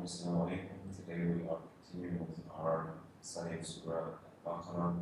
Assalamu alaikum. Today we are continuing with our study of Surah al-Baqarah.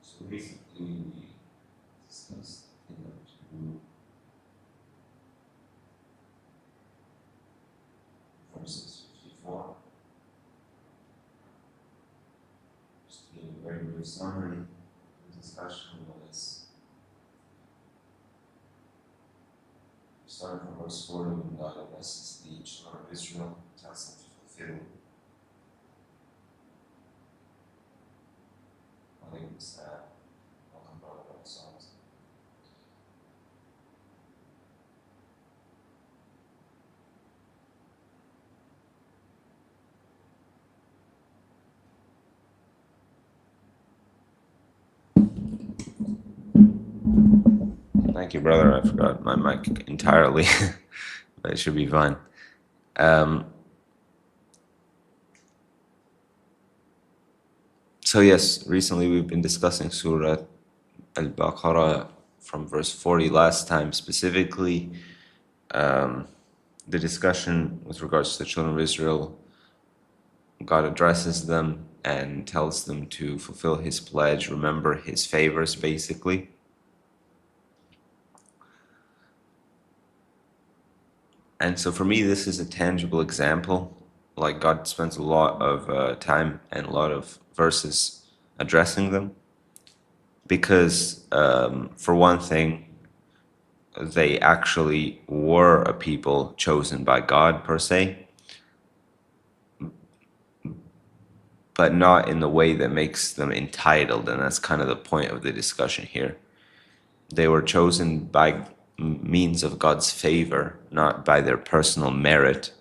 So recently we discussed in two verses 54. Just to give a very brief summary, the discussion was starting from verse 40 when God addresses the children of Israel, tells them to fulfill welcome brother songs. Thank you, brother. I forgot my mic entirely, but it should be fine. So yes, recently we've been discussing Surah al-Baqarah from verse 40 last time, specifically the discussion with regards to the children of Israel. God addresses them and tells them to fulfill His pledge, remember His favors, basically. And so for me, this is a tangible example. Like God spends a lot of time and a lot of verses addressing them. Because for one thing, they actually were a people chosen by God per se, but not in the way that makes them entitled, and that's kind of the point of the discussion here. They were chosen by means of God's favor, not by their personal merit,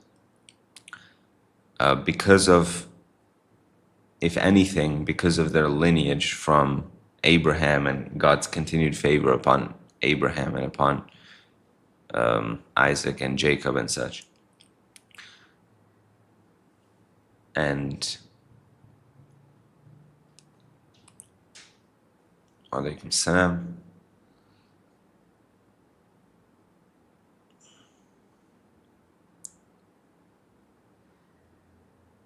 because of, if anything, because of their lineage from Abraham and God's continued favor upon Abraham and upon Isaac and Jacob and such. And Alaikum Salam.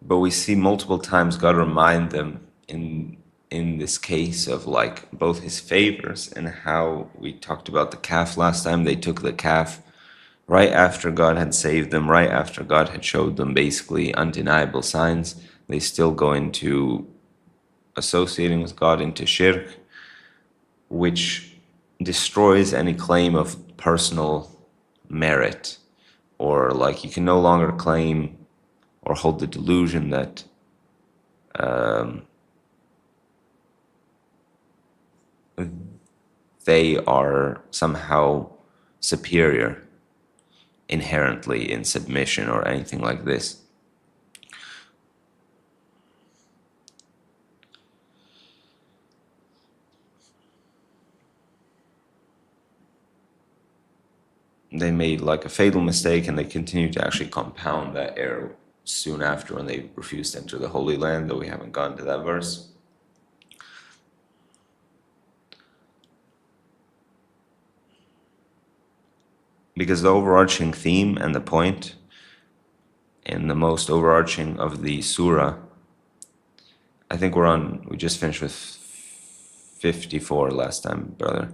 But we see multiple times God remind them in this case of like both His favors and how we talked about the calf last time. They took the calf right after God had saved them, right after God had showed them basically undeniable signs. They still go into associating with God, into shirk, which destroys any claim of personal merit, or like you can no longer claim or hold the delusion that they are somehow superior inherently in submission or anything like this. They made like a fatal mistake, and they continue to actually compound that error soon after when they refused to enter the Holy Land, though we haven't gone to that verse. Because the overarching theme and the point, and the most overarching of the surah, I think we just finished with 54 last time, brother.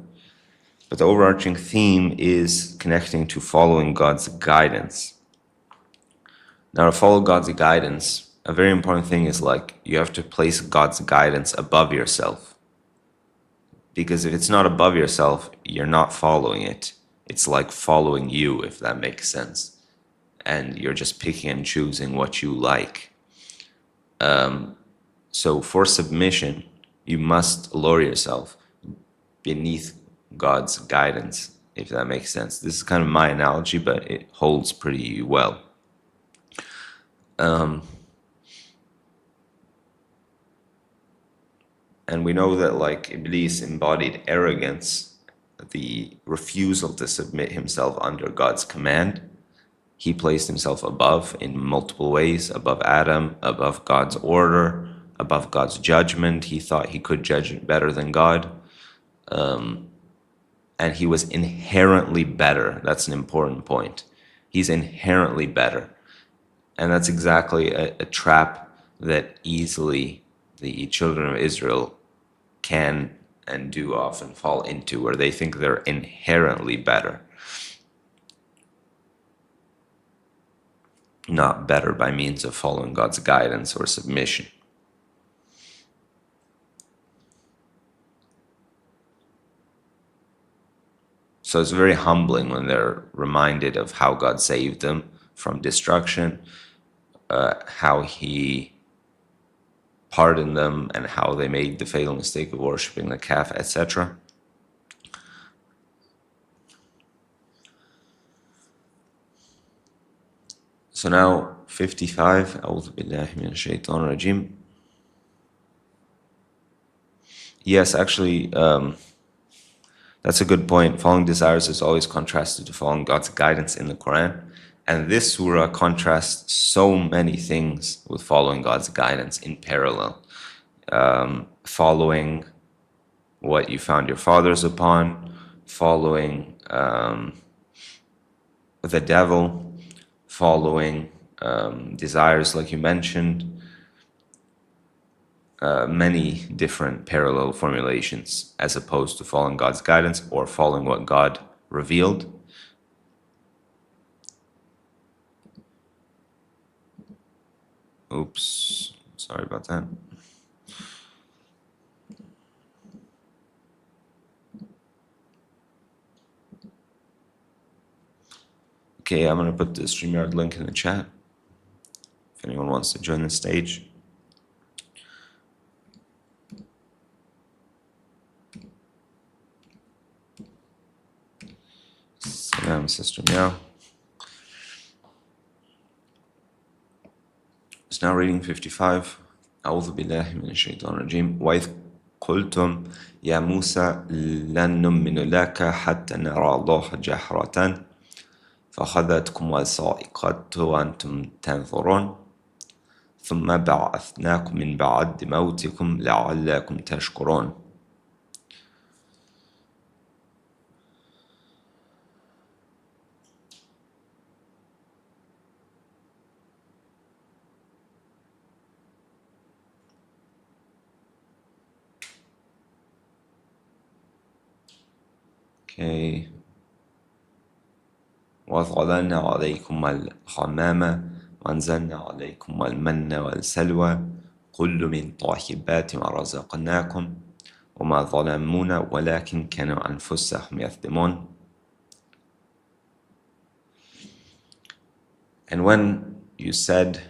But the overarching theme is connecting to following God's guidance. Now, to follow God's guidance, a very important thing is like you have to place God's guidance above yourself. Because if it's not above yourself, you're not following it. It's like following you, if that makes sense. And you're just picking and choosing what you like. So for submission, you must lower yourself beneath God's guidance, if that makes sense. This is kind of my analogy, but it holds pretty well. And we know that like Iblis embodied arrogance, the refusal to submit himself under God's command. He placed himself above in multiple ways, above Adam, above God's order, above God's judgment. He thought he could judge it better than God. And he was inherently better. That's an important point. He's inherently better. And that's exactly a trap that easily the children of Israel can and do often fall into, where they think they're inherently better. Not better by means of following God's guidance or submission. So it's very humbling when they're reminded of how God saved them from destruction, how He pardoned them, and how they made the fatal mistake of worshiping the calf, etc. So now 55, أعوذ بالله من الشيطان الرجيم. Yes, actually, that's a good point. Following desires is always contrasted to following God's guidance in the Quran. And this surah contrasts so many things with following God's guidance in parallel. Following what you found your fathers upon, following the devil, following desires like you mentioned, many different parallel formulations as opposed to following God's guidance or following what God revealed. Oops, sorry about that. Okay, I'm going to put the StreamYard link in the chat if anyone wants to join the stage. Salam, Sister Meow. It's now reading 55. أعوذ بالله من الشيطان الرجيم. وإذ قلتم يا موسى لن نؤمن لك حتى نرى الله جهرة فأخذتكم الصاعقة وأنتم تنظرون ثم بعثناكم من بعد موتكم لعلكم تشكرون. Okay. وظللنا عليكم الغمام وأنزلنا عليكم المن والسلوى كل من طيبات ما رزقناكم وما ظلمونا ولكن كانوا أنفسهم يظلمون. And when you said,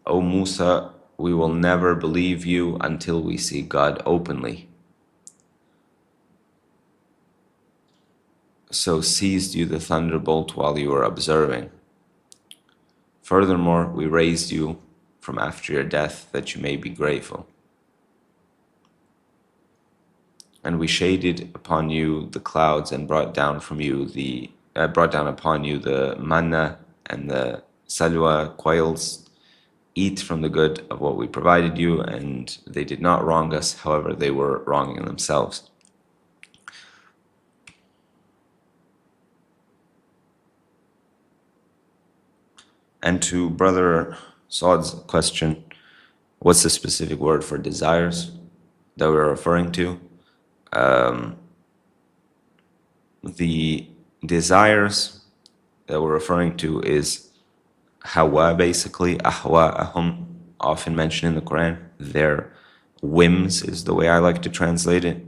O Musa, we will never believe you until we see God openly, so seized you the thunderbolt while you were observing. Furthermore, we raised you from after your death that you may be grateful. And we shaded upon you the clouds and brought down upon you the manna and the salwa, quails. Eat from the good of what we provided you, and they did not wrong us, however they were wronging themselves. And to Brother Saad's question, what's the specific word for desires that we're referring to? The desires that we're referring to is hawa, basically, ahwa'ahum, often mentioned in the Quran. Their whims is the way I like to translate it.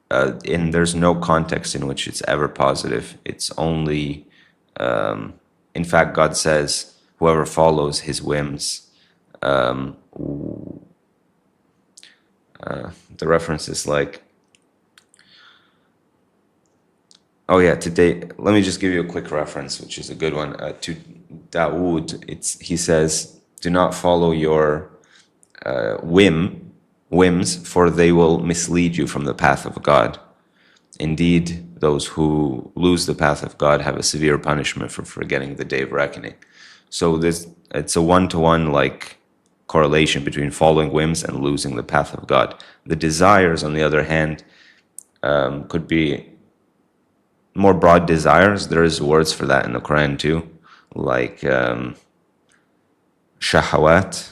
And there's no context in which it's ever positive. It's only, in fact, God says, whoever follows his whims, the reference is like, oh yeah, today, let me just give you a quick reference, which is a good one. To Dawood, he says, do not follow your whims, for they will mislead you from the path of God. Indeed, those who lose the path of God have a severe punishment for forgetting the day of reckoning. So it's a one-to-one like correlation between following whims and losing the path of God. The desires, on the other hand, could be more broad desires. There is words for that in the Quran too, like shahawat.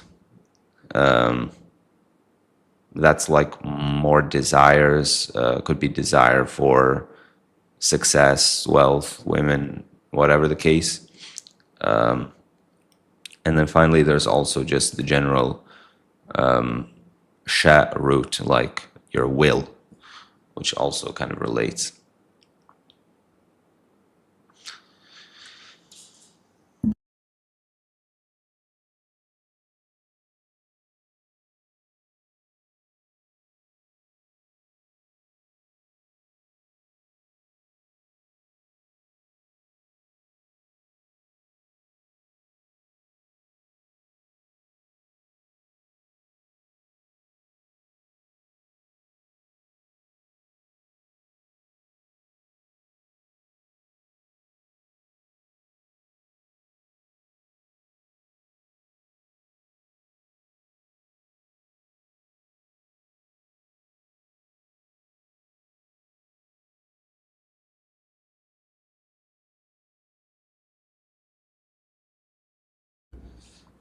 That's like more desires, could be desire for success, wealth, women, whatever the case. And then finally, there's also just the general sha root, like your will, which also kind of relates.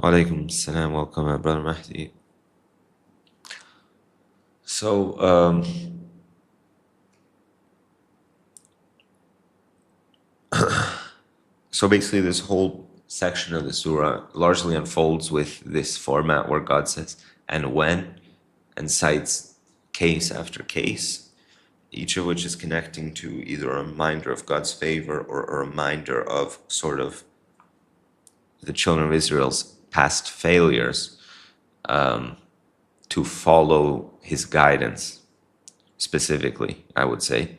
Walaikum assalam, welcome, Brother Mahdi. So, so basically this whole section of the surah largely unfolds with this format where God says, and when, and cites case after case, each of which is connecting to either a reminder of God's favor or a reminder of sort of the children of Israel's past failures to follow his guidance, specifically, I would say.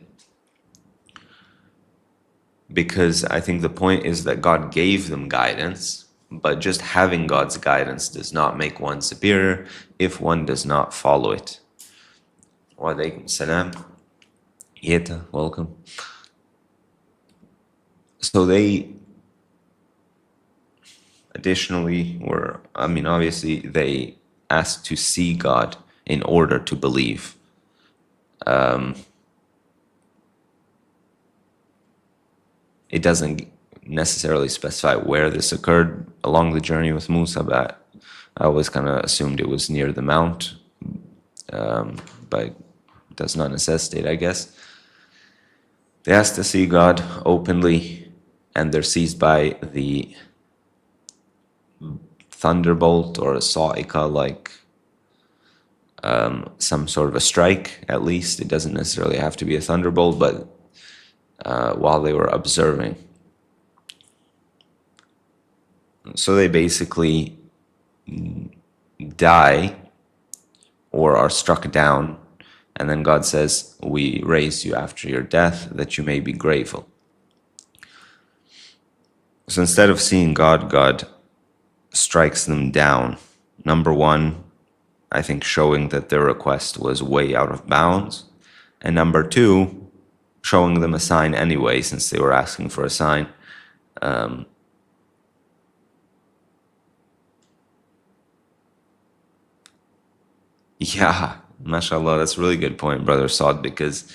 Because I think the point is that God gave them guidance, but just having God's guidance does not make one superior if one does not follow it. Wa alaikum salam. Yeta, welcome. So they additionally were, obviously they asked to see God in order to believe. It doesn't necessarily specify where this occurred along the journey with Musa, but I always kind of assumed it was near the mount, but it does not necessitate, I guess. They asked to see God openly, and they're seized by the thunderbolt or a sa'iqa, like some sort of a strike, at least. It doesn't necessarily have to be a thunderbolt, but while they were observing. So they basically die or are struck down, and then God says, we raised you after your death that you may be grateful. So instead of seeing God, God strikes them down. Number one, I think showing that their request was way out of bounds. And number two, showing them a sign anyway, since they were asking for a sign. Yeah, mashallah, that's a really good point, Brother Saad, because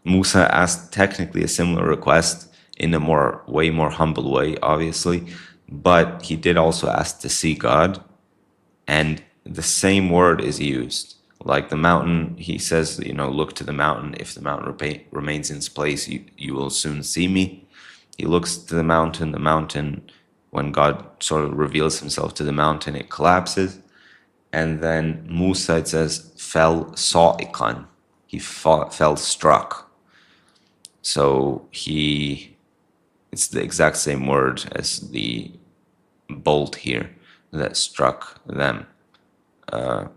Musa asked technically a similar request in a way more humble way, obviously, but he did also ask to see God, and the same word is used. Like the mountain, he says, look to the mountain. If the mountain remains in its place, you will soon see me. He looks to the mountain when God sort of reveals himself to the mountain, it collapses. And then Musa, it says, fell sa'iqan. He fell struck. So it's the exact same word as the bolt here that struck them. So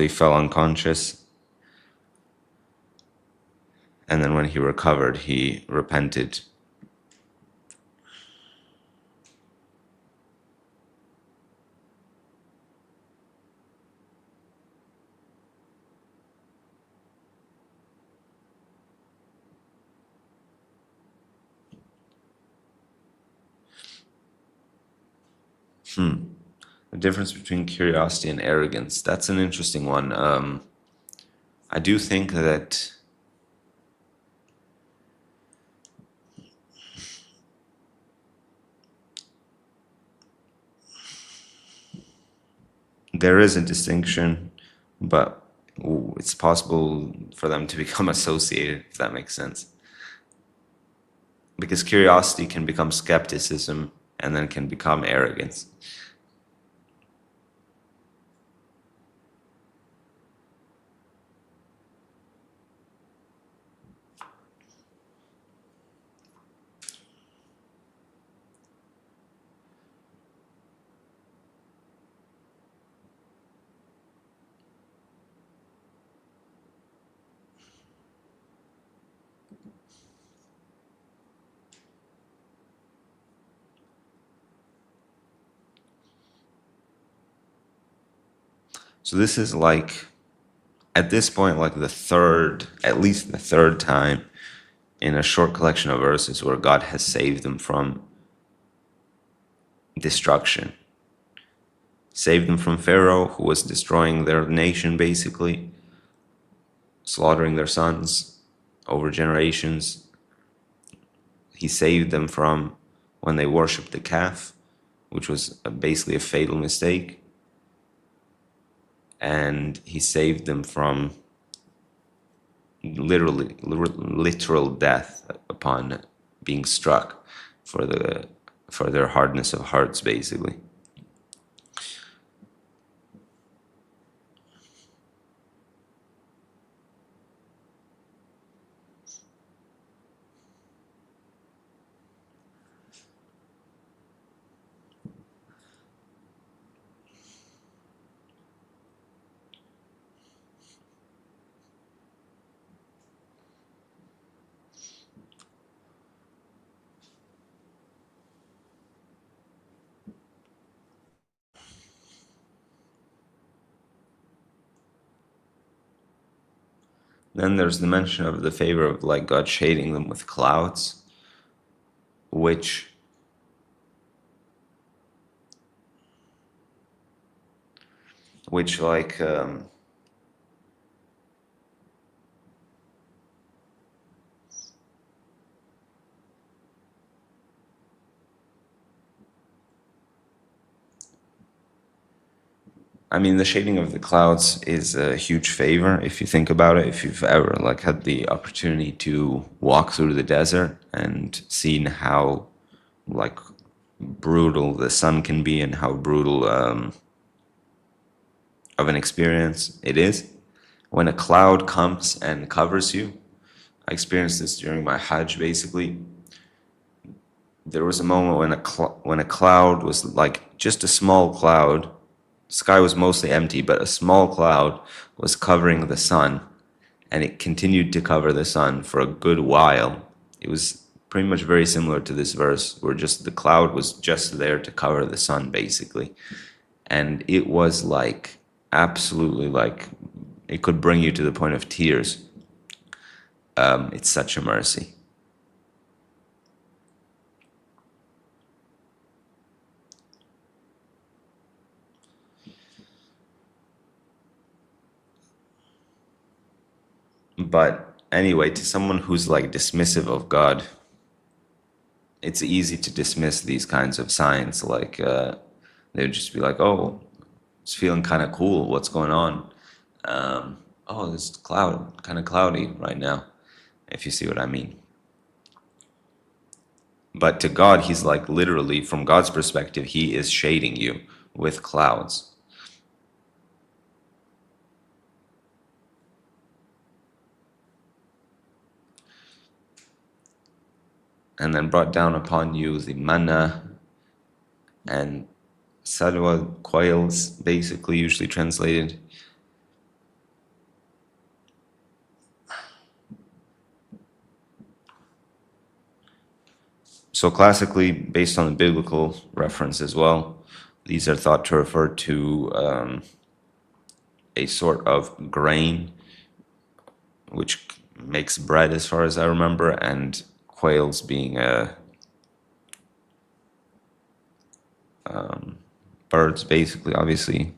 he fell unconscious. And then when he recovered, he repented. The difference between curiosity and arrogance. That's an interesting one. I do think that there is a distinction, but it's possible for them to become associated, if that makes sense. Because curiosity can become skepticism and then can become arrogance. So this is like, at this point, like at least the third time in a short collection of verses where God has saved them from destruction. Saved them from Pharaoh, who was destroying their nation basically, slaughtering their sons over generations. He saved them from when they worshipped the calf, which was basically a fatal mistake. And he saved them from literal death upon being struck for their hardness of hearts, basically. Then there's the mention of the favor of like God shading them with clouds, which like I mean, the shading of the clouds is a huge favor if you think about it. If you've ever like had the opportunity to walk through the desert and seen how like brutal the sun can be and how brutal of an experience it is, when a cloud comes and covers you. I experienced this during my Hajj. Basically, there was a moment when a cloud was like just a small cloud. Sky was mostly empty, but a small cloud was covering the sun, and it continued to cover the sun for a good while. It was pretty much very similar to this verse, where just the cloud was just there to cover the sun, basically. And it was like absolutely like it could bring you to the point of tears. It's such a mercy. But anyway, to someone who's like dismissive of God, it's easy to dismiss these kinds of signs. Like they would just be like, "Oh, it's feeling kind of cool. What's going on? Oh, this cloud, kind of cloudy right now," if you see what I mean. But to God, he's like literally, from God's perspective, he is shading you with clouds. And then brought down upon you the manna and salwa, quails, basically, usually translated. So classically, based on the biblical reference as well, these are thought to refer to a sort of grain which makes bread, as far as I remember, and quails being birds, basically, obviously.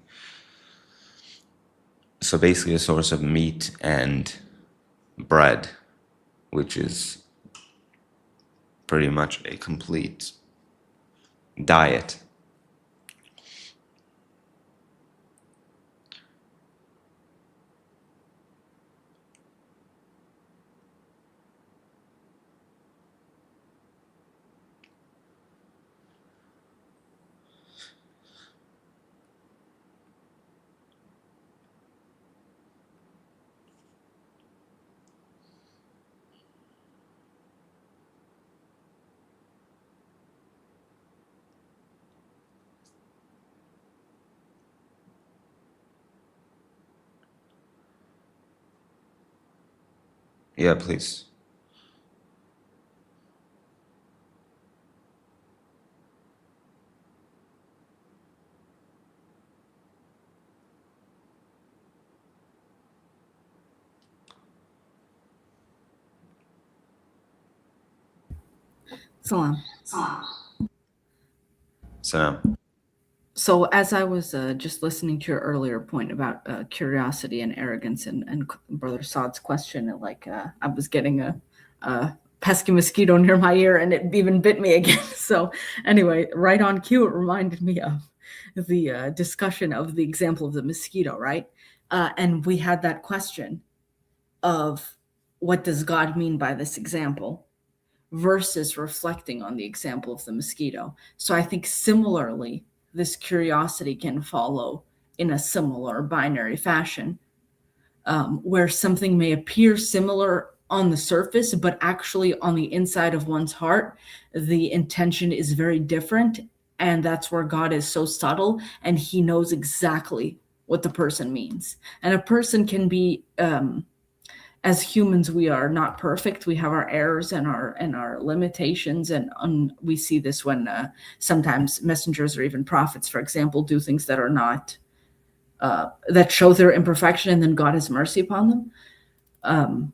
So basically a source of meat and bread, which is pretty much a complete diet. Yeah, please. Salam. So So, as I was just listening to your earlier point about curiosity and arrogance, and Brother Saad's question, I was getting a pesky mosquito near my ear, and it even bit me again. So, anyway, right on cue, it reminded me of the discussion of the example of the mosquito, right? And we had that question of what does God mean by this example versus reflecting on the example of the mosquito. So I think similarly, this curiosity can follow in a similar binary fashion, where something may appear similar on the surface, but actually on the inside of one's heart, the intention is very different. And that's where God is so subtle and he knows exactly what the person means. And a person can be, as humans, we are not perfect. We have our errors and our limitations, and we see this when sometimes messengers or even prophets, for example, do things that are not that show their imperfection, and then God has mercy upon them.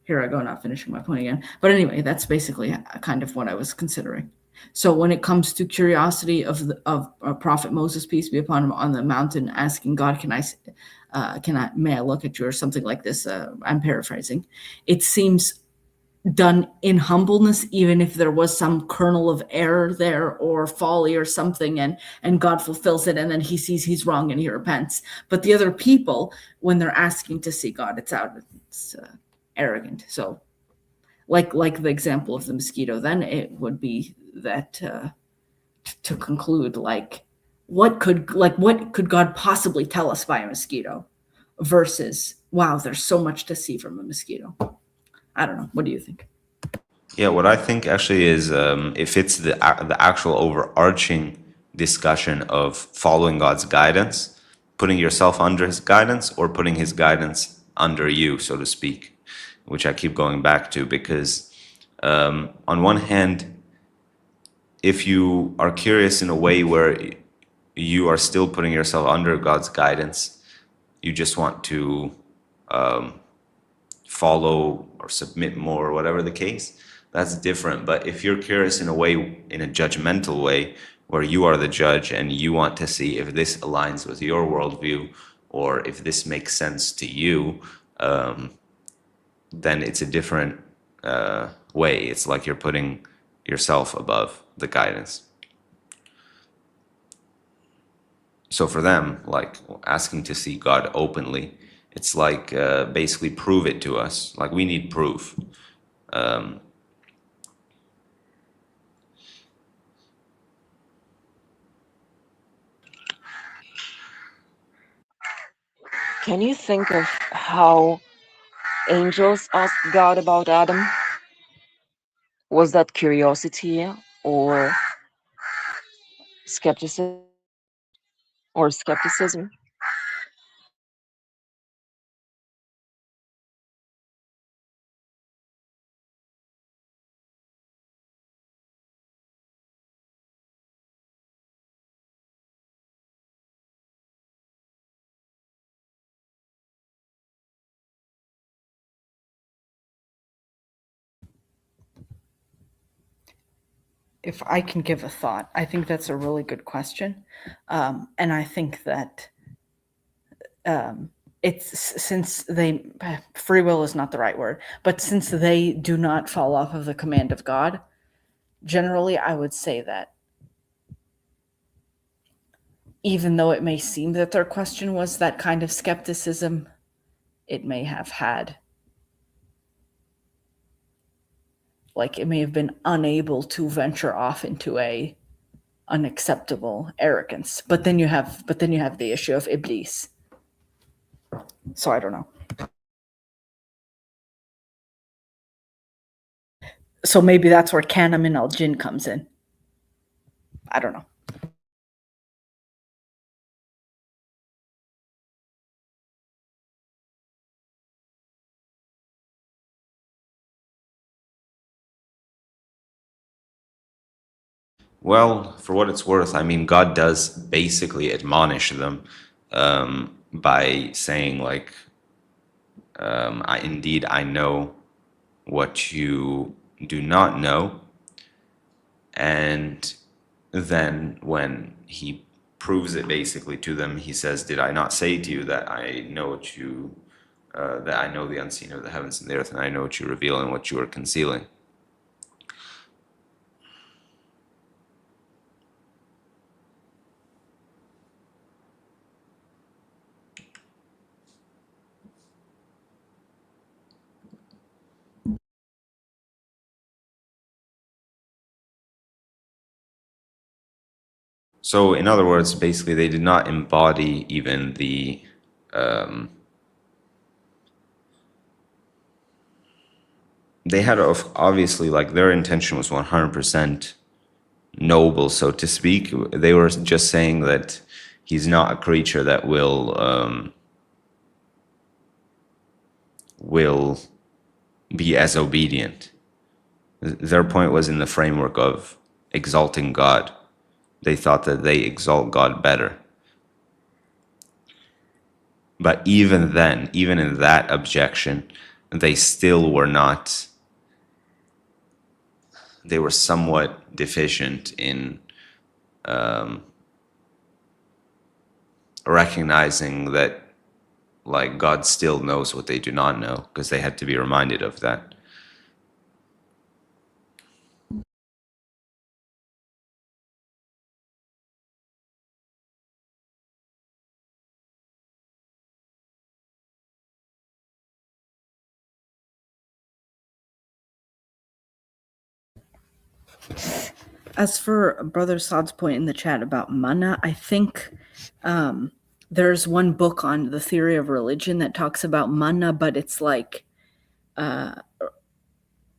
Here I go, not finishing my point again. But anyway, that's basically kind of what I was considering. So when it comes to curiosity of Prophet Moses, peace be upon him, on the mountain, asking God, may I look at you, or something like this? I'm paraphrasing. It seems done in humbleness, even if there was some kernel of error there or folly or something, and God fulfills it, and then he sees he's wrong and he repents. But the other people, when they're asking to see God, it's arrogant. So like the example of the mosquito, then it would be that to conclude, what could God possibly tell us by a mosquito versus, wow, there's so much to see from a mosquito. I don't know. What do you think? yeah, what I think actually is if it's the actual overarching discussion of following God's guidance, putting yourself under his guidance, or putting his guidance under you, so to speak, which I keep going back to, because on one hand, if you are curious in a way where you are still putting yourself under God's guidance, you just want to follow or submit more, or whatever the case, that's different. But if you're curious in a way, in a judgmental way, where you are the judge and you want to see if this aligns with your worldview or if this makes sense to you, then it's a different way. It's like you're putting yourself above the guidance. So for them, like asking to see God openly, it's like basically prove it to us. Like we need proof. can you think of how angels asked God about Adam? Was that curiosity or skepticism? If I can give a thought, I think that's a really good question. And I think that it's since free will is not the right word, but since they do not fall off of the command of God, generally I would say that even though it may seem that their question was that kind of skepticism, it may have had, like, it may have been unable to venture off into a unacceptable arrogance. But then you have the issue of Iblis. So I don't know. So maybe that's where Kana min al Jinn comes in. I don't know. Well, for what it's worth, I mean, God does basically admonish them by saying, like, I know what you do not know. And then when he proves it basically to them, he says, did I not say to you that I know what you, that I know the unseen of the heavens and the earth, and I know what you reveal and what you are concealing? So, in other words, basically, they did not embody even the they had obviously, like, their intention was 100% noble, so to speak. They were just saying that he's not a creature that will be as obedient. Their point was in the framework of exalting God. They thought that they exalt God better. But even then, even in that objection, they still were not, they were somewhat deficient in recognizing that, like, God still knows what they do not know, because they had to be reminded of that. As for Brother Saad's point in the chat about manna, I think there's one book on the theory of religion that talks about manna, but it's like a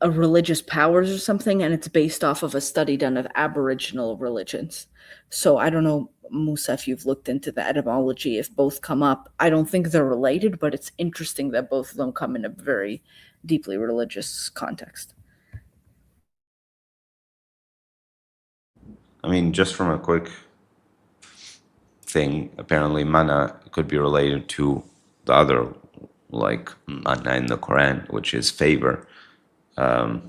religious powers or something, and it's based off of a study done of Aboriginal religions. So I don't know, Musa, if you've looked into the etymology, if both come up. I don't think they're related, but it's interesting that both of them come in a very deeply religious context. I mean, just from a quick thing, apparently manna could be related to the other, like manna in the Quran, which is favor. And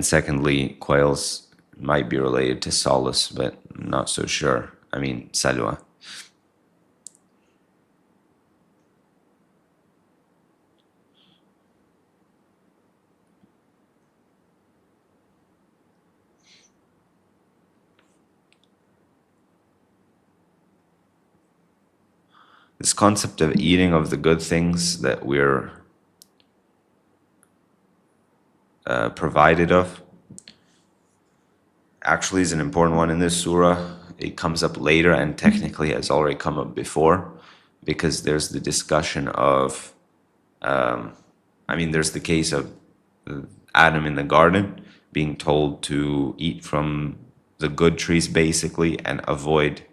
secondly, quails might be related to solace, but I'm not so sure. I mean, salwa. This concept of eating of the good things that we're provided of actually is an important one in this surah. It comes up later and technically has already come up before, because there's the discussion of, there's the case of Adam in the garden being told to eat from the good trees basically and avoid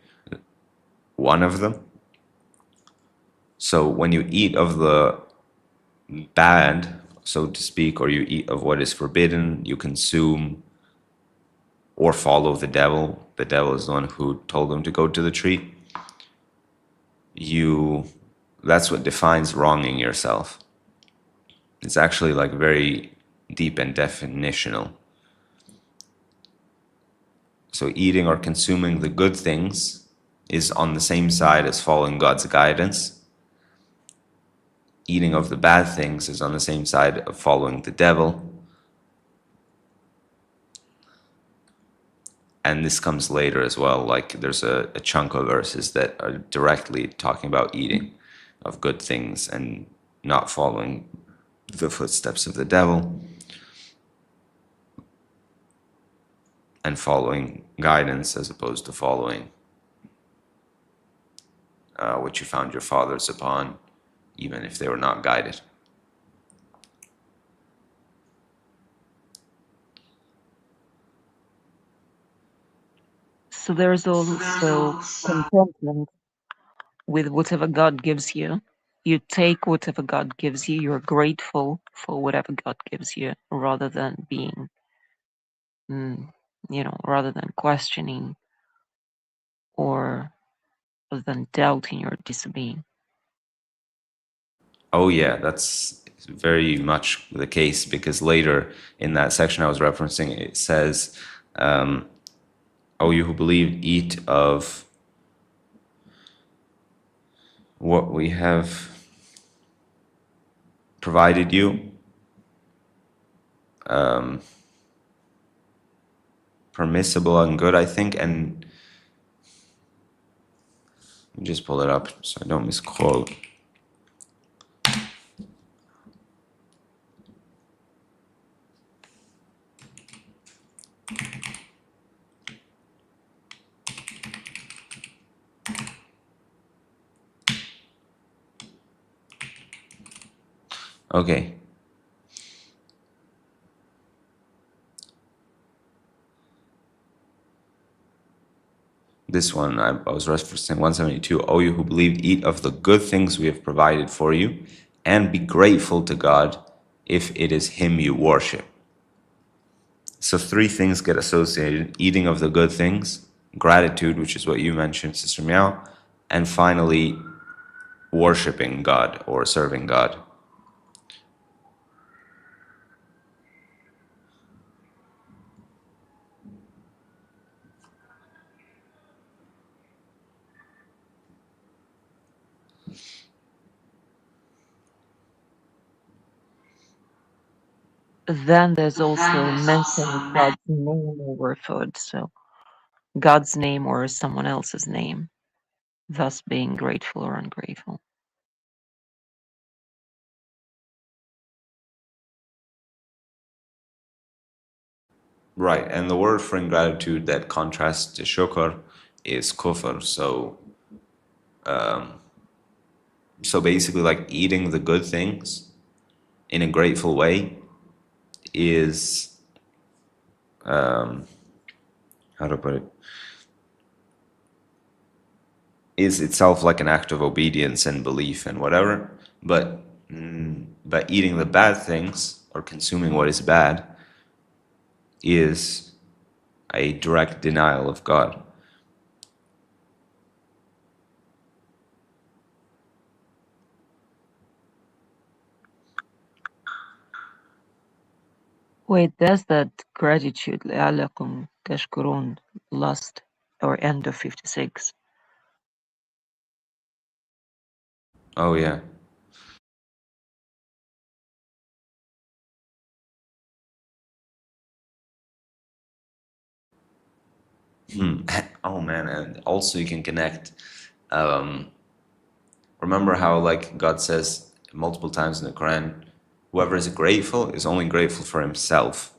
one of them. So when you eat of the bad, so to speak, or you eat of what is forbidden, you consume or follow the devil. The devil is the one who told them to go to the tree. That's what defines wronging yourself. It's actually like very deep and definitional. So eating or consuming the good things is on the same side as following God's guidance. Eating of the bad things is on the same side of following the devil. And this comes later as well, like there's a chunk of verses that are directly talking about eating of good things and not following the footsteps of the devil and following guidance as opposed to following what you found your fathers upon, even if they were not guided. So there's also contentment with whatever God gives you. You take whatever God gives you. You're grateful for whatever God gives you, rather than being, rather than questioning or rather than doubting or disobeying. Oh yeah, that's very much the case, because later in that section I was referencing, it says, "Oh, you who believe, eat of what we have provided you, permissible and good," I think, and let me just pull it up so I don't misquote. Okay. This one, I was referencing 172. "O you who believe, eat of the good things we have provided for you, and be grateful to God if it is Him you worship." So three things get associated: eating of the good things, gratitude, which is what you mentioned, Sister Meow, and finally, worshiping God or serving God. Then there's also mentioning God's name over food. So God's name or someone else's name, thus being grateful or ungrateful. Right, and the word for ingratitude that contrasts to shukr is kufr. So basically, like eating the good things in a grateful way is, how to put it, is itself like an act of obedience and belief and whatever. But eating the bad things or consuming what is bad is a direct denial of God. Wait, there's that gratitude, لَعَلَّكُمْ تَشْكُرُونَ, last or end of 56. Oh yeah. Oh man, and also you can connect. Remember how like God says multiple times in the Quran, whoever is grateful is only grateful for himself.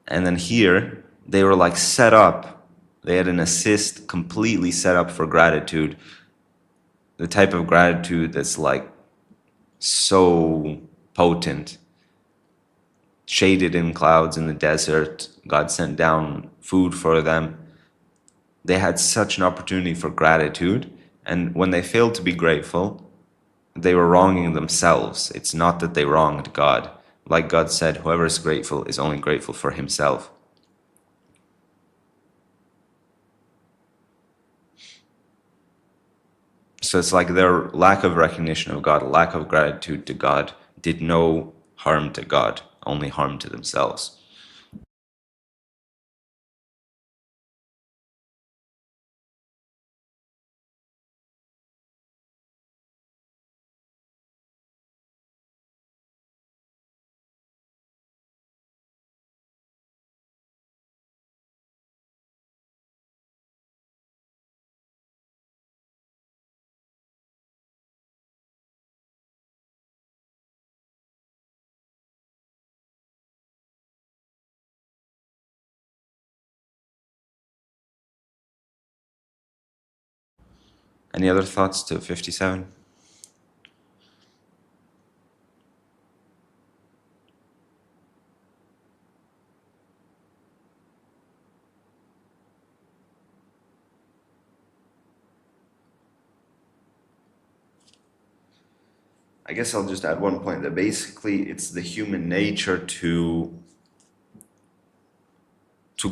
And then here they were like set up. They had an assist completely set up for gratitude. the type of gratitude that's like so potent, shaded in clouds in the desert. God sent down food for them. They had such an opportunity for gratitude, and when they failed to be grateful, they were wronging themselves. It's not that they wronged God. Like God said, whoever is grateful is only grateful for himself. So it's like their lack of recognition of God, lack of gratitude to God, did no harm to God, only harm to themselves. Any other thoughts to 57? I guess I'll just add one point that basically it's the human nature to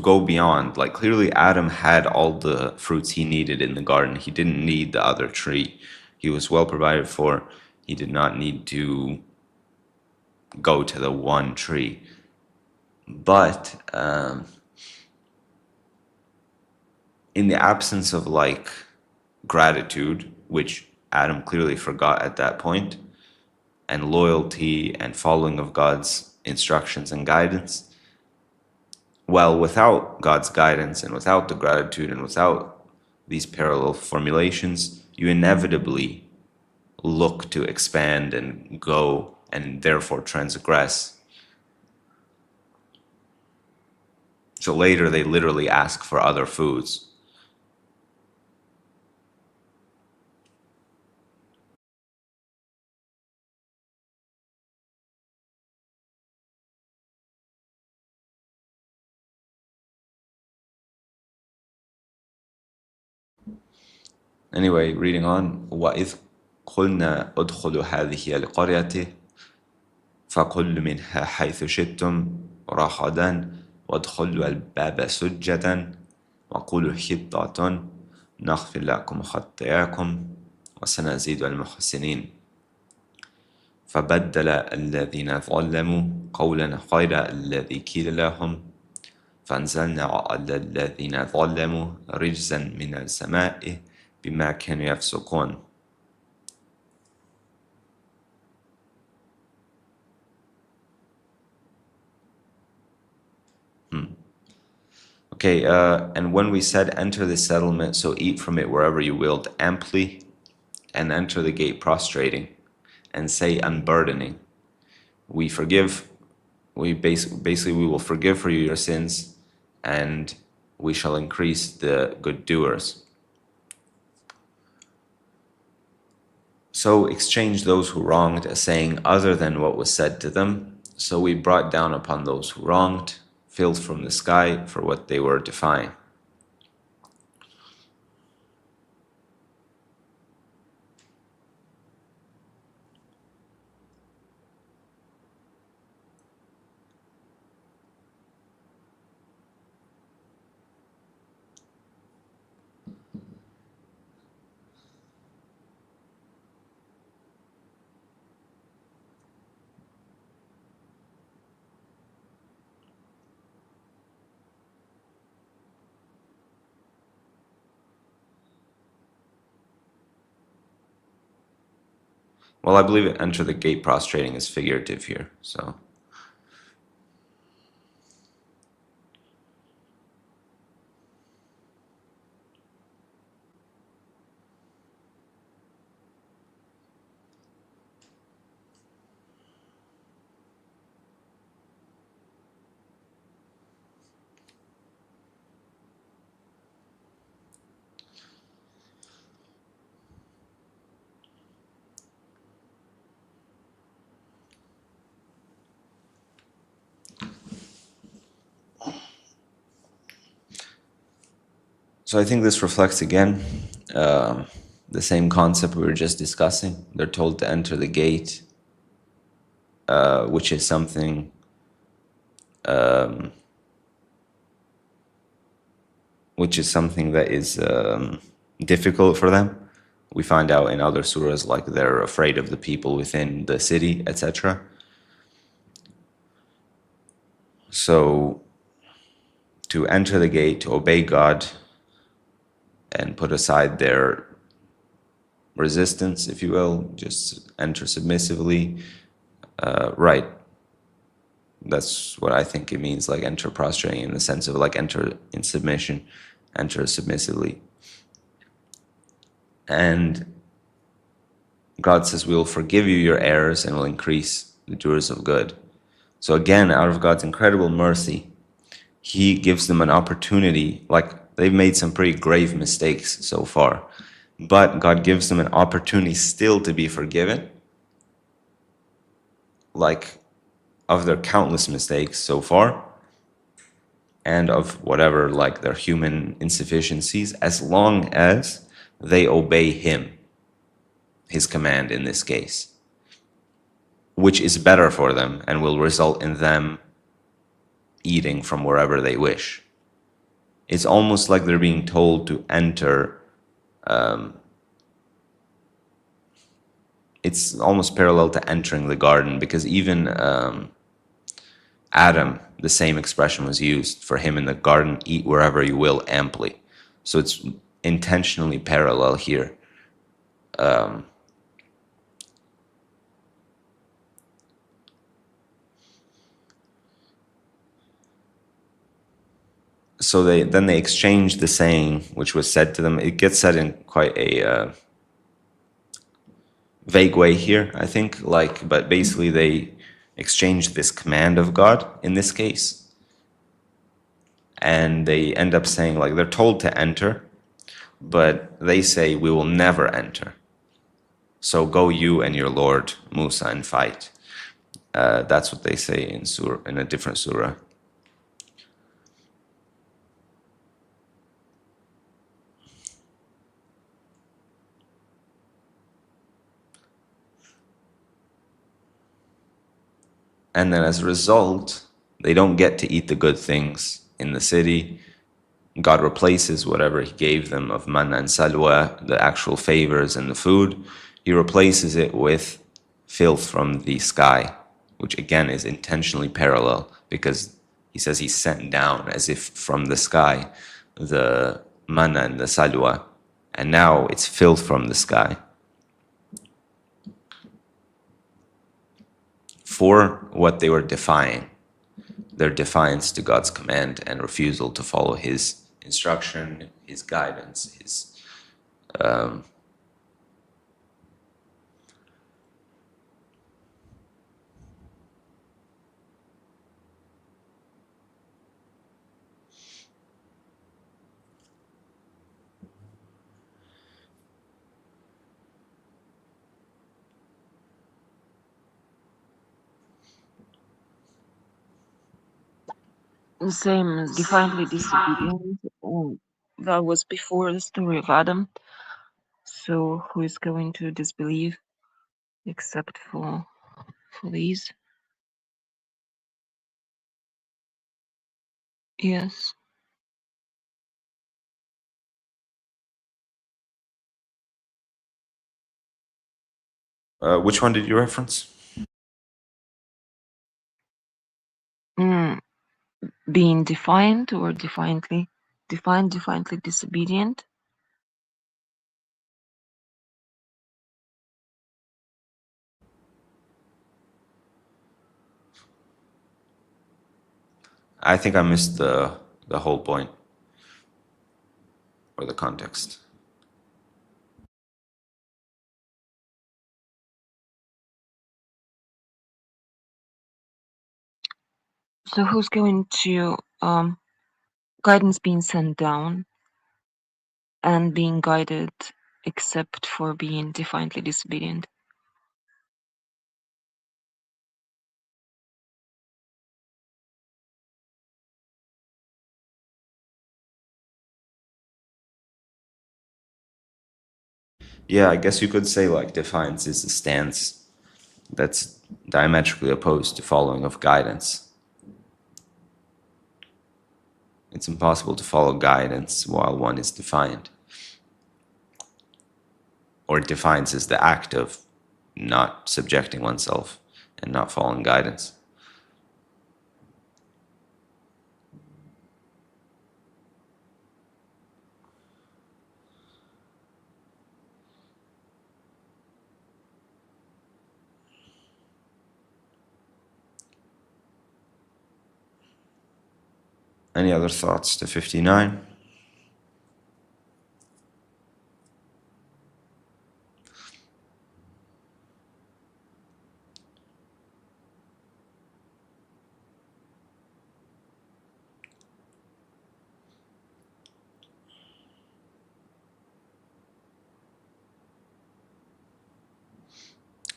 go beyond. Like clearly Adam had all the fruits he needed in the garden. He didn't need the other tree. He was well provided for. He did not need to go to the one tree. But in the absence of like gratitude, which Adam clearly forgot at that point, and loyalty and following of God's instructions and guidance, well, without God's guidance and without the gratitude and without these parallel formulations, you inevitably look to expand and go and therefore transgress. So later they literally ask for other foods. Anyway, reading on, وَإِذْ قُلْنَا أُدْخُلُوا هَذِهِ الْقَرْيَةِ فَكُلُّوا مِنْهَا حَيْثُ شِئْتُمْ رَغَدًا وَادْخُلُوا الْبَابَ سُجَّدًا وَقُولُوا حِطَّةٌ نَغْفِرْ لَكُمْ خَطَايَاكُمْ وَسَنَزِيدُ الْمُحْسِنِينَ فبدل الذين ظلموا قولا غير الذي قيل لهم فأنزلنا على الذين ظلموا رجزا من السماء بما كانوا يفسقون. Okay, and when we said enter the settlement, so eat from it wherever you willed amply, and enter the gate prostrating, and say unburdening, we forgive, basically we will forgive for you your sins, and we shall increase the good doers. So exchange those who wronged a saying other than what was said to them. So we brought down upon those who wronged, filth from the sky for what they were defying. Well, I believe enter the gate prostrating is figurative here, so. So I think this reflects again the same concept we were just discussing. They're told to enter the gate, which is something that is difficult for them. We find out in other surahs, like they're afraid of the people within the city, etc. So to enter the gate, to obey God, and put aside their resistance, if you will, just enter submissively, right. That's what I think it means, like enter prostrating, in the sense of like enter in submission, enter submissively. And God says, we will forgive you your errors and will increase the doers of good. So again, out of God's incredible mercy, He gives them an opportunity. Like, they've made some pretty grave mistakes so far, but God gives them an opportunity still to be forgiven, like of their countless mistakes so far, and of whatever, like their human insufficiencies, as long as they obey Him, His command in this case, which is better for them and will result in them eating from wherever they wish. It's almost like they're being told to enter. It's almost parallel to entering the garden, because even Adam, the same expression was used for him in the garden: eat wherever you will amply. So it's intentionally parallel here. So they exchange the saying which was said to them. It gets said in quite a vague way here, I think. But basically they exchange this command of God in this case, and they end up saying, like, they're told to enter, but they say, we will never enter. So go you and your Lord Musa and fight. That's what they say in a different surah. And then as a result, they don't get to eat the good things in the city. God replaces whatever He gave them of manna and salwa, the actual favors and the food, He replaces it with filth from the sky, which again is intentionally parallel, because He says He sent down, as if from the sky, the manna and the salwa, and now it's filth from the sky. For what they were defying, their defiance to God's command and refusal to follow His instruction, His guidance, His The same as defiantly disobedient. That was before the story of Adam. So who is going to disbelieve except for these? Yes. Which one did you reference? Being defiant or defiantly disobedient. I think I missed the whole point or the context. So who's going to guidance being sent down and being guided except for being defiantly disobedient? Yeah, I guess you could say like defiance is the stance that's diametrically opposed to following of guidance. It's impossible to follow guidance while one is defiant. Or defiance is the act of not subjecting oneself and not following guidance. Any other thoughts to 59?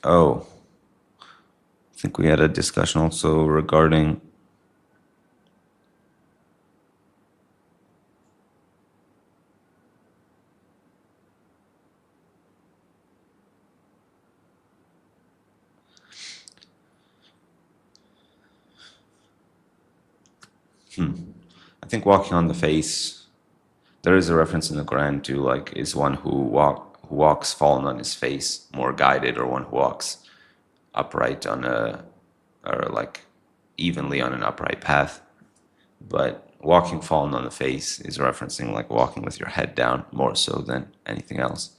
Oh, I think we had a discussion also regarding I think walking on the face. There is a reference in the Quran to like, is one who walks fallen on his face more guided, or one who walks upright on or like evenly on an upright path. But walking fallen on the face is referencing like walking with your head down more so than anything else.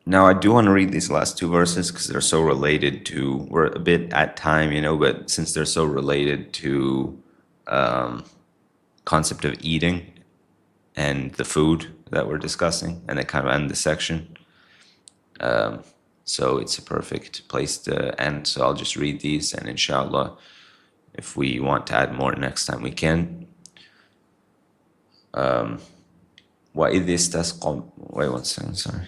Now, I do want to read these last two verses because they're so related to, we're a bit at time, but since they're so related to concept of eating and the food that we're discussing, and they kind of end the section. So it's a perfect place to end. So I'll just read these, and inshallah, if we want to add more next time, we can. وَإِذِ اسْتَسْقَى. Wait one second, sorry.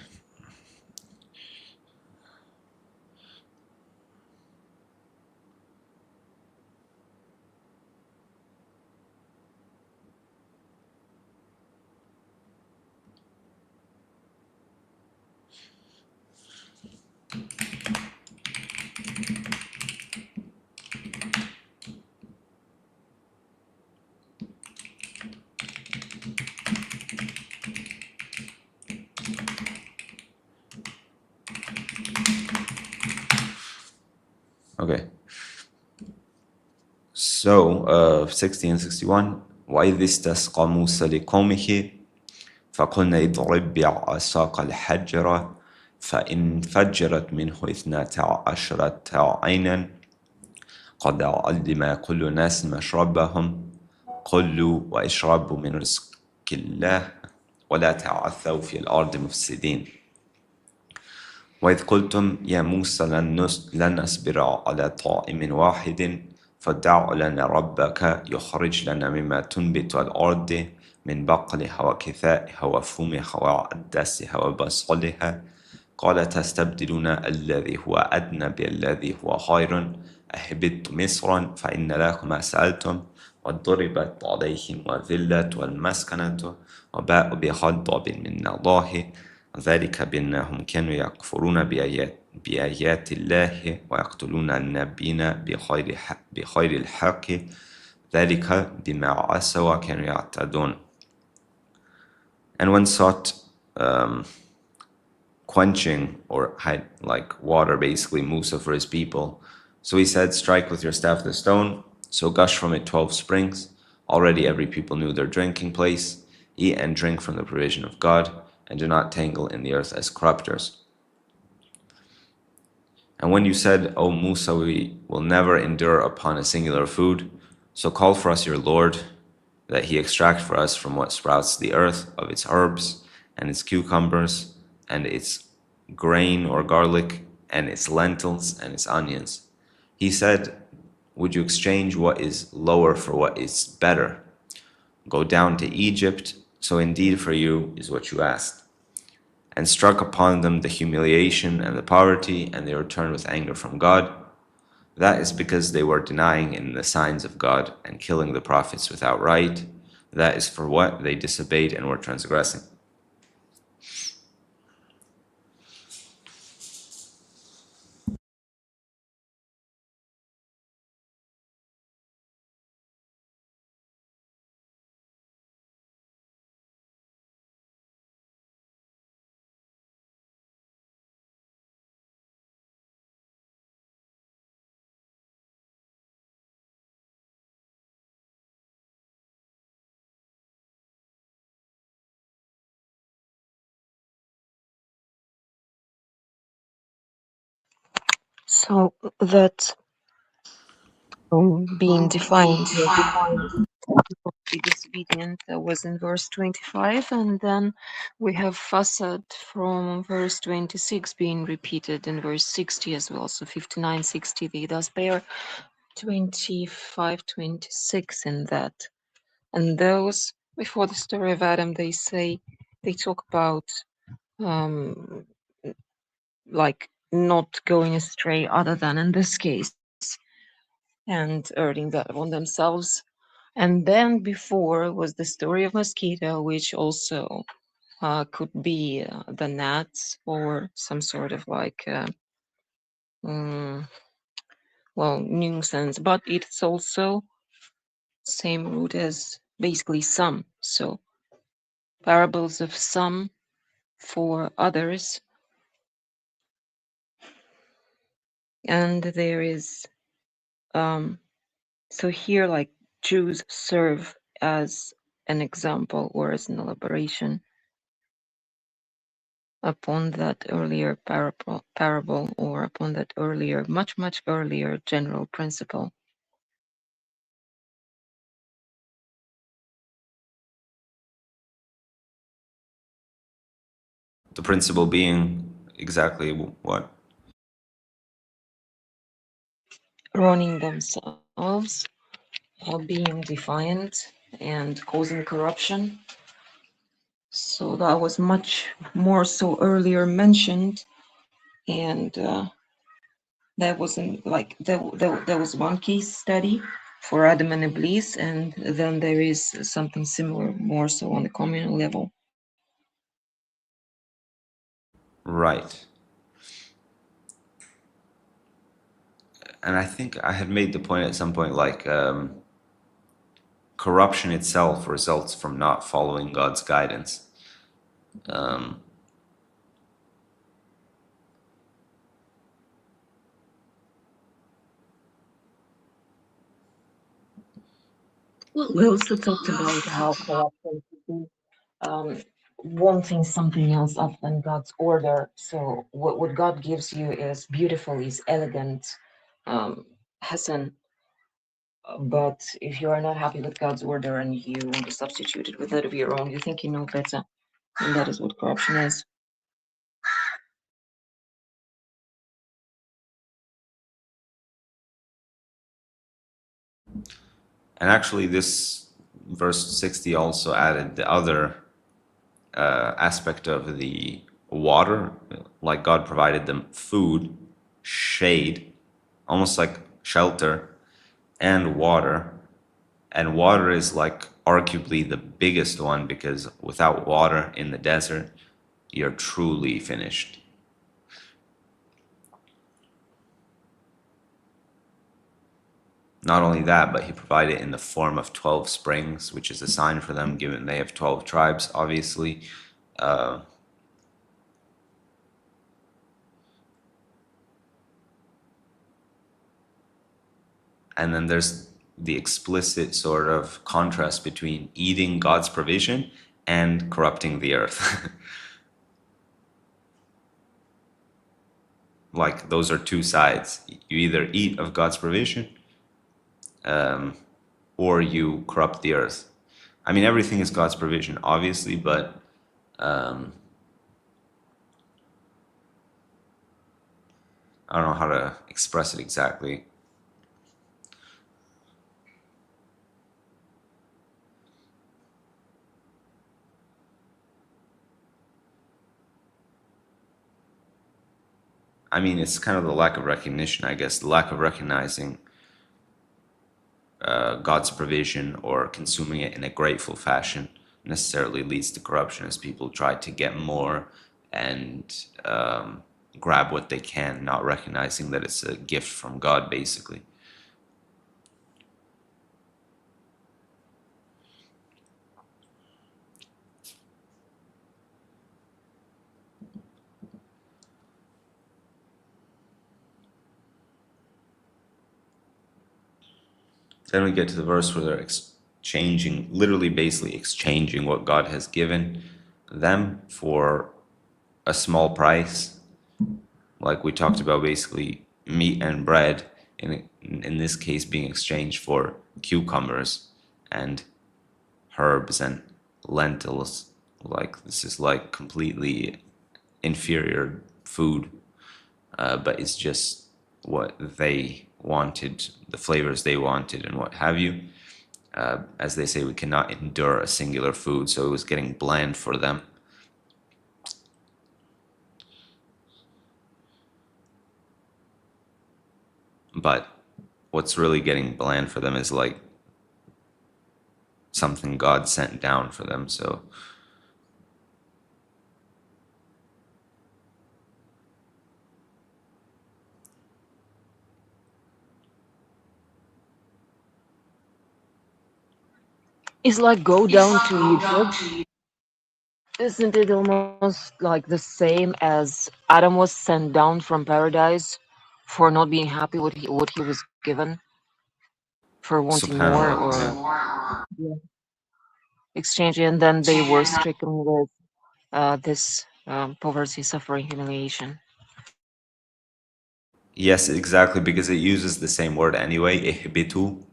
Okay. So, 60 and 61. وَإِذِ اسْتَسْقَى مُوسَى لِقَوْمِهِ فَقُلْنَا اضْرِبْ بِعَصَاكَ الْحَجَرَ فَانْفَجَّرَتْ مِنْهُ 12 عَيْنًا قَدْ عَلِمَ كُلُّ نَاسٍ مَشْرَبَهُمْ كُلُّوا وَاشْرَبُوا مِنْ رِزْقِ اللَّهِ وَلَا تَعَثَّوْا فِي الْأَرْضِ مُفْسِدِينَ وإذ قلتم يا موسى لن نصبر على طعام واحد فادع لنا ربك يخرج لنا مما تنبت الأرض من بقلها وكثائها وفومها وعدسها وبصلها قال تستبدلون الذي هو أدنى بالذي هو خير أهبطت مصرا فإن لكم ما سألتم وضربت عليهم الذلة والمسكنة وباءوا بغضب من الله ذلك بأنهم كانوا يكفرون بآيات الله ويقتلون النبيين بغير الحق ذلك بما عصوا وكانوا يعتدون. And one sought quenching or like water, basically Musa, for his people. So he said, strike with your staff the stone, so gush from it 12 springs. Already every people knew their drinking place. Eat and drink from the provision of God, and do not tangle in the earth as corruptors. And when you said, O Musa, we will never endure upon a singular food, so call for us your Lord, that he extract for us from what sprouts the earth of its herbs, and its cucumbers, and its grain or garlic, and its lentils, and its onions. He said, would you exchange what is lower for what is better? Go down to Egypt, so indeed for you is what you asked. And struck upon them the humiliation and the poverty, and they returned with anger from God. That is because they were denying in the signs of God and killing the prophets without right. That is for what they disobeyed and were transgressing. So that being defined, be disobedient, that was in verse 25, and then we have facade from verse 26 being repeated in verse 60 as well. So 59, 60, they thus bear 25, 26 in that. And those before the story of Adam, they talk about like not going astray other than in this case and earning that on themselves. And then before was the story of mosquito, which also could be the gnats or some sort of like nuisance, but it's also same root as basically some. So parables of some for others, and there is so here like Jews serve as an example or as an elaboration upon that earlier parable or upon that earlier, much earlier general principle. The principle being exactly what? Ruining themselves, being defiant and causing corruption. So that was much more so earlier mentioned, and that wasn't like there was one case study for Adam and Iblis, and then there is something similar more so on the communal level. Right. And I think I had made the point at some point, like corruption itself results from not following God's guidance. Um, Well, we also talked about how corruption could be wanting something else other than God's order. So what God gives you is beautiful, is elegant, Hassan. But if you are not happy with God's order and you want to substitute it with that of your own, you think you know better, and that is what corruption is. and actually, this verse 60 also added the other aspect of the water, like God provided them food, shade, almost like shelter, and water. And water is like arguably the biggest one because without water in the desert, you're truly finished. Not only that, but he provided it in the form of 12 springs, which is a sign for them, given they have 12 tribes, obviously. Uh, and then there's the explicit sort of contrast between eating God's provision and corrupting the earth. Like those are two sides. You either eat of God's provision or you corrupt the earth. I mean, everything is God's provision, obviously, but I don't know how to express it exactly. I mean, it's kind of the lack of recognition, I guess, the lack of recognizing God's provision or consuming it in a grateful fashion necessarily leads to corruption as people try to get more and grab what they can, not recognizing that it's a gift from God, basically. Then we get to the verse where they're exchanging, literally basically exchanging what God has given them for a small price. Like we talked about, basically meat and bread, in this case being exchanged for cucumbers and herbs and lentils. Like this is like completely inferior food, but it's just what they wanted, the flavors they wanted, and what have you. As they say, we cannot endure a singular food, so it was getting bland for them. But what's really getting bland for them is like something God sent down for them. So It's like go down to Egypt. Isn't it almost like the same as Adam was sent down from paradise for not being happy with what he was given, for wanting more, subhanallah, or exchange, and then they were stricken with this poverty, suffering, humiliation. yes, exactly, because it uses the same word anyway, ihbitu.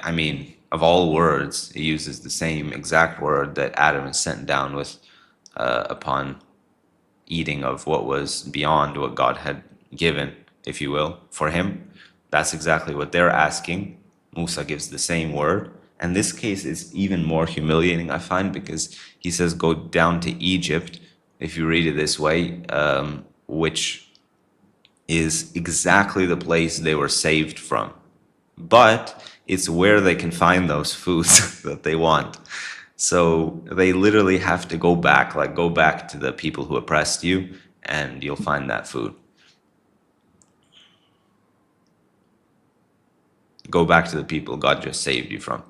I mean, of all words, it uses the same exact word that Adam is sent down with upon eating of what was beyond what God had given, if you will, for him. That's exactly what they're asking. Musa gives the same word. And this case is even more humiliating, I find, because he says, go down to Egypt, if you read it this way, which is exactly the place they were saved from. But it's where they can find those foods that they want. So they literally have to go back, like go back to the people who oppressed you, and you'll find that food. Go back to the people God just saved you from.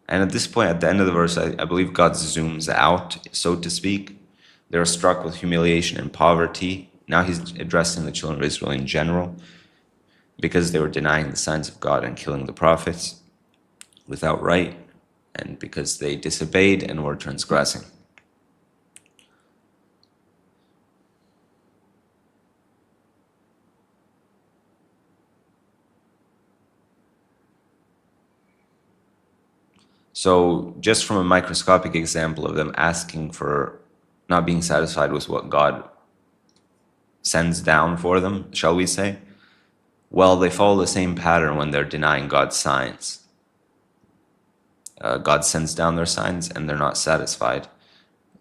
And at this point, at the end of the verse, I believe God zooms out, so to speak. They're struck with humiliation and poverty. Now he's addressing the children of Israel in general, because they were denying the signs of God and killing the prophets without right, and because they disobeyed and were transgressing. So just from a microscopic example of them asking for, not being satisfied with what God sends down for them, shall we say? Well, they follow the same pattern when they're denying God's signs. God sends down their signs and they're not satisfied.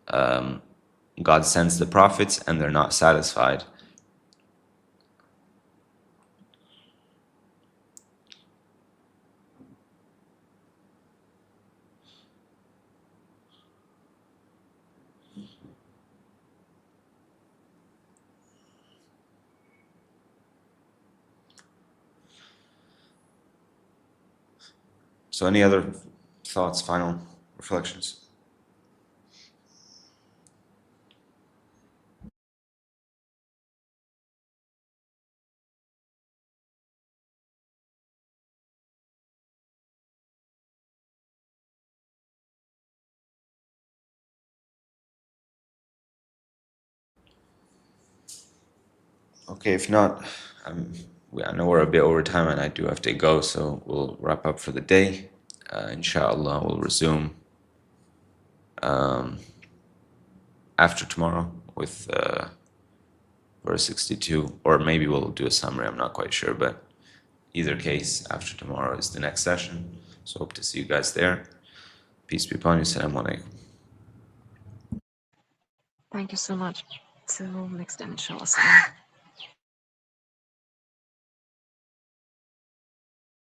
God sends the prophets and they're not satisfied. So any other thoughts, final reflections? Okay, if not, I know we're a bit over time and I do have to go, so we'll wrap up for the day. Inshallah, we'll resume after tomorrow. with verse 62, or maybe we'll do a summary, I'm not quite sure, but either case, after tomorrow is the next session, so hope to see you guys there. Peace be upon you. Assalamu alaikum. Thank you so much. Till next time, inshallah.